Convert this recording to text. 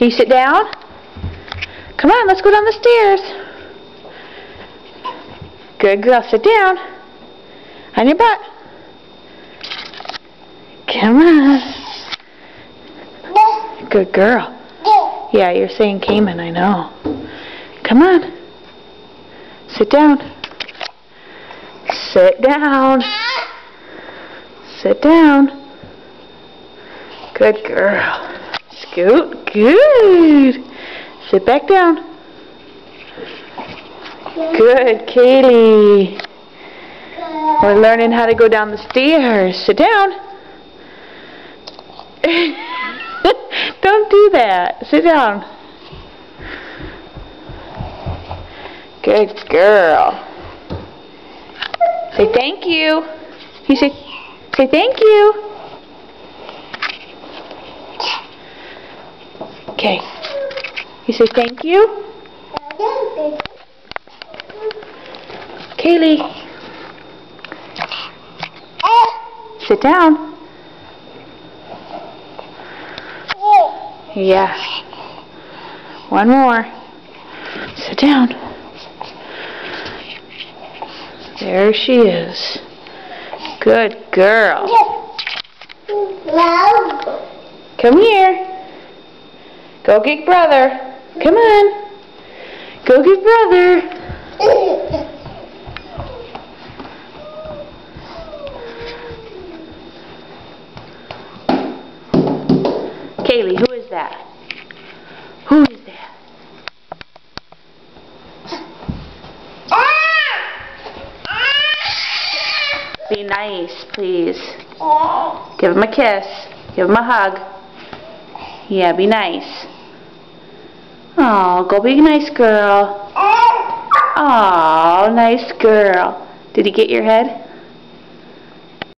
Can you sit down? Come on, let's go down the stairs. Good girl, sit down. On your butt. Come on. Good girl. Yeah, you're saying Cayman, I know. Come on. Sit down. Sit down. Sit down. Good girl. Scoot. Good. Sit back down. Good, Kaylee. We're learning how to go down the stairs. Sit down. Don't do that. Sit down. Good girl. Say thank you. You say thank you. Okay. You say thank you. Kaylee. Sit down. Yeah. One more. Sit down. There she is. Good girl. Come here. Go get brother. Come on. Go get brother. Kaylee, who is that? Who is that? Be nice, please. Give him a kiss. Give him a hug. Yeah, be nice. Oh, go be a nice girl. Oh, nice girl. Did he get your head?